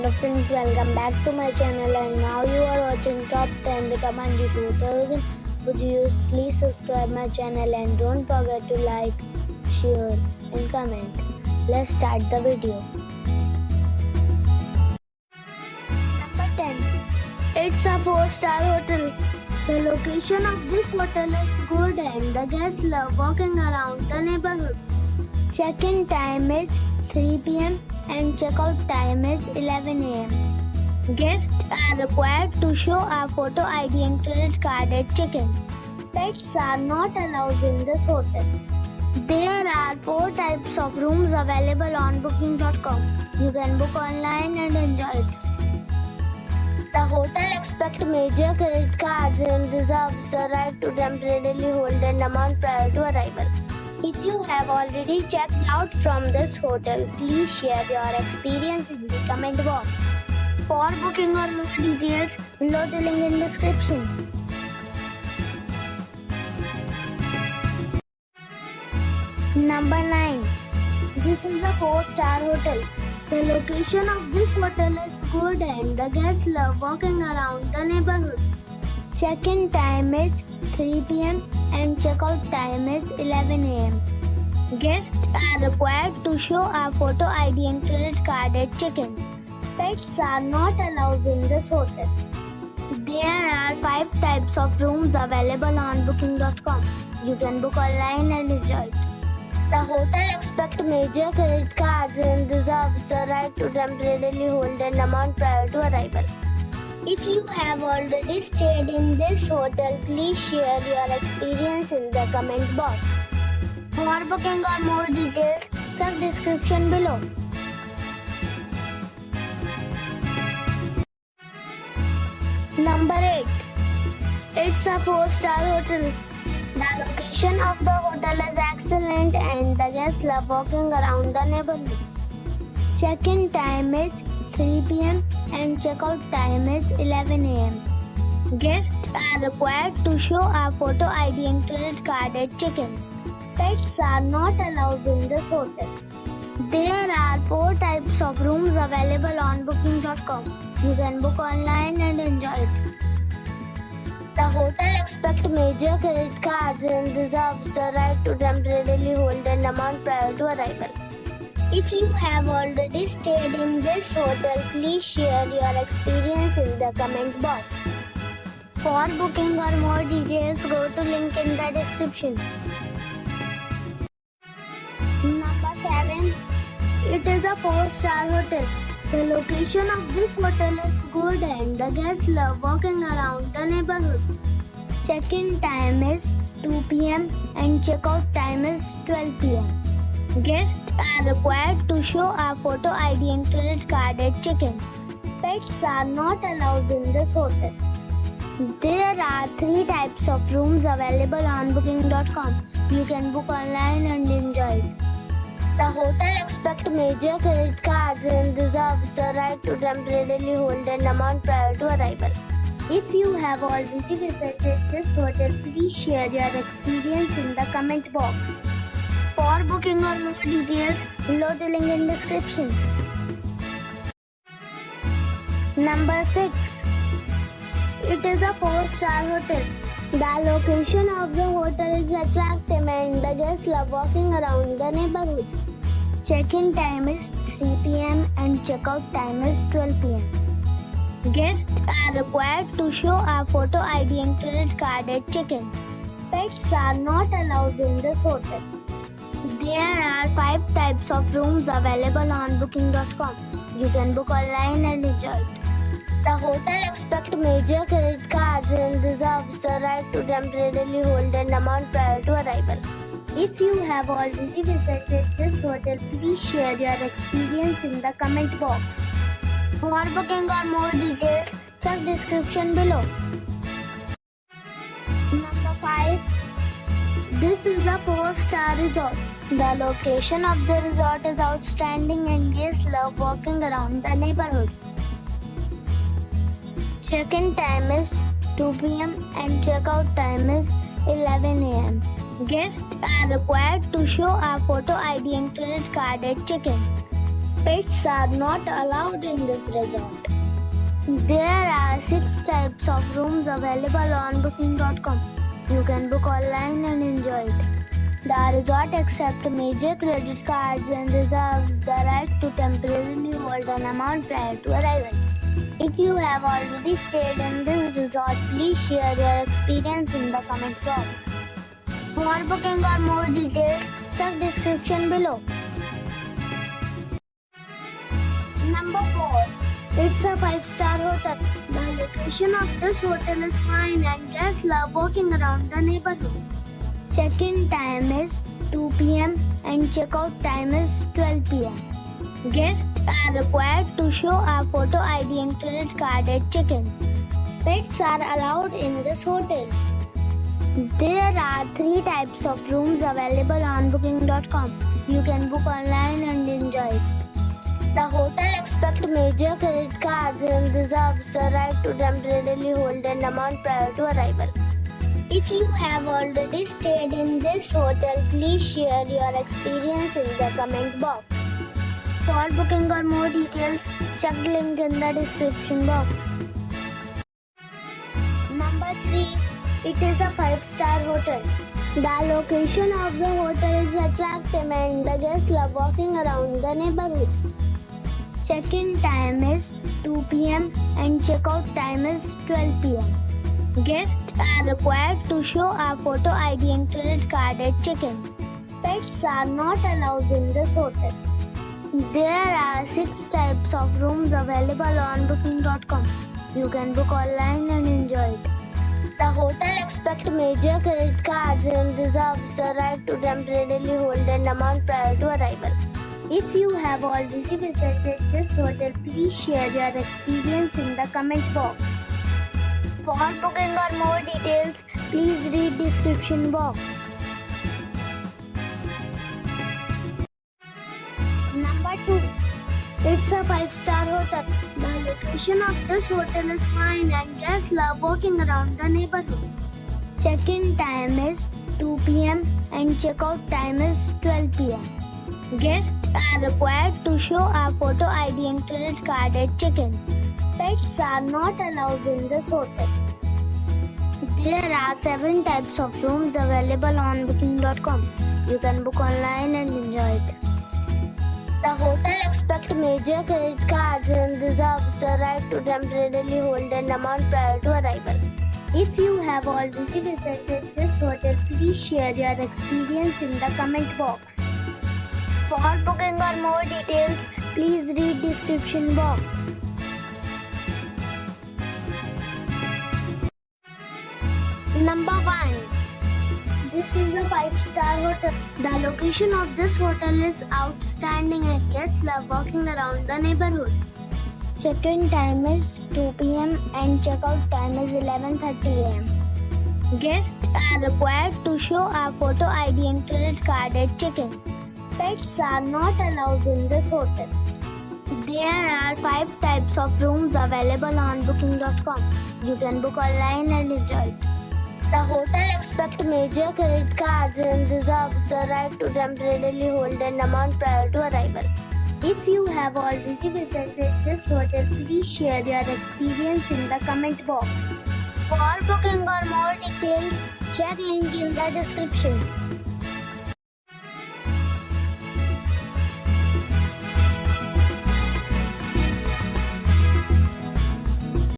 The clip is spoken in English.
Hello friends, welcome back to my channel, and now you are watching top 10 recommended hotels in Buzios. Please subscribe my channel and don't forget to like, share and comment. Let's start the video. Number 10. It's a 4-star hotel. The location of this hotel is good and the guests love walking around the neighborhood. Check-in time is 3 p.m. and check-out time is 11 a.m. Guests are required to show a photo ID and credit card at check-in. Pets are not allowed in this hotel. There are 4 types of rooms available on booking.com. You can book online and enjoy it. The hotel expects major credit cards and reserves the right to temporarily hold an amount prior to arrival. If you have already checked out from this hotel, please share your experience in the comment box. For booking or more details, below the link in description. Number 9. This is a 4-star hotel. The location of this hotel is good and the guests love walking around the neighborhood. Check-in time is 3 p.m. and check-out time is 11 a.m. Guests are required to show a photo ID and credit card at check-in. Pets are not allowed in this hotel. There are 5 types of rooms available on booking.com. You can book online and enjoy it. The hotel expects major credit cards and reserves the right to temporarily hold an amount prior to arrival. If you have already stayed in this hotel, please share your experience in the comment box. For booking or more details, check description below. Number 8. It's a 4-star hotel. The location of the hotel is excellent and the guests love walking around the neighborhood. Check-in time is 3 p.m. and check-out time is 11 a.m. Guests are required to show a photo ID and credit card at check-in. Pets are not allowed in this hotel. There are 4 types of rooms available on booking.com. You can book online and enjoy it. The hotel expects major credit cards and reserves the right to temporarily hold an amount prior to arrival. If you have already stayed in this hotel, please share your experience in the comment box. For booking or more details, go to link in the description. Number 7. It is a 4-star hotel. The location of this hotel is good and the guests love walking around the neighborhood. Check-in time is 2 p.m. and check-out time is 12 p.m. Guests are required to show a photo ID and credit card at check-in. Pets are not allowed in this hotel. There are 3 types of rooms available on booking.com. You can book online and enjoy it. The hotel expects major credit cards and reserves the right to temporarily hold an amount prior to arrival. If you have already visited this hotel, please share your experience in the comment box. For booking or more details, below the link in description. Number 6. It is a 4-star hotel. The location of the hotel is attractive and the guests love walking around the neighborhood. Check-in time is 3 p.m. and check-out time is 12 p.m. Guests are required to show a photo ID and credit card at check-in. Pets are not allowed in this hotel. There are 5 types of rooms available on booking.com. You can book online and enjoy it. The hotel expects major credit cards and reserves the right to temporarily hold an amount prior to arrival. If you have already visited this hotel, please share your experience in the comment box. For booking or more details, check description below. Number 5. This is a 4-star resort. The location of the resort is outstanding and guests love walking around the neighborhood. Check-in time is 2 p.m. and check-out time is 11 a.m. Guests are required to show a photo ID and credit card at check-in. Pets are not allowed in this resort. There are 6 types of rooms available on booking.com. You can book online and enjoy it. The resort accepts major credit cards and reserves the right to temporarily hold an amount prior to arrival. If you have already stayed in this resort, please share your experience in the comment box. For booking or more details, check description below. Number 4. It's a 5-star hotel. The location of this hotel is fine and guests love walking around the neighborhood. Check-in time is 2 p.m. and check-out time is 12 p.m. Guests are required to show a photo ID and credit card at check-in. Pets are allowed in this hotel. There are 3 types of rooms available on booking.com. You can book online and enjoy it. The hotel accepts major credit cards and reserves the right to temporarily hold an amount prior to arrival. If you have already stayed in this hotel, please share your experience in the comment box. For booking or more details, check the link in the description box. Number 3. It is a 5-star hotel. The location of the hotel is attractive and the guests love walking around the neighborhood. Check-in time is 2 p.m. and check-out time is 12 p.m. Guests are required to show a photo ID and credit card at check-in. Pets are not allowed in this hotel. There are 6 types of rooms available on booking.com. You can book online and enjoy it. The hotel accepts major credit cards and reserves the right to temporarily hold an amount prior to arrival. If you have already visited this hotel, please share your experience in the comment box. For booking or more details, please read description box. Number 2. It's a 5-star hotel. The location of this hotel is fine and guests love walking around the neighborhood. Check-in time is 2 p.m. and check-out time is 12 p.m. Guests are required to show a photo ID and credit card at check-in. Pets are not allowed in this hotel. There are 7 types of rooms available on booking.com. You can book online and enjoy it. The hotel accepts major credit cards and reserves the right to temporarily hold an amount prior to arrival. If you have already visited this hotel, please share your experience in the comment box. For booking or more details, please read description box. Number 1. This is a 5-star hotel. The location of this hotel is outstanding and guests love walking around the neighborhood. Check-in time is 2 p.m. and check-out time is 11:30 a.m. Guests are required to show a photo ID and credit card at check-in. Pets are not allowed in this hotel. There are 5 types of rooms available on booking.com. You can book online and enjoy it. The hotel accepts major credit cards and reserves the right to temporarily hold an amount prior to arrival. If you have already visited this hotel, please share your experience in the comment box. For booking or more details, check link in the description.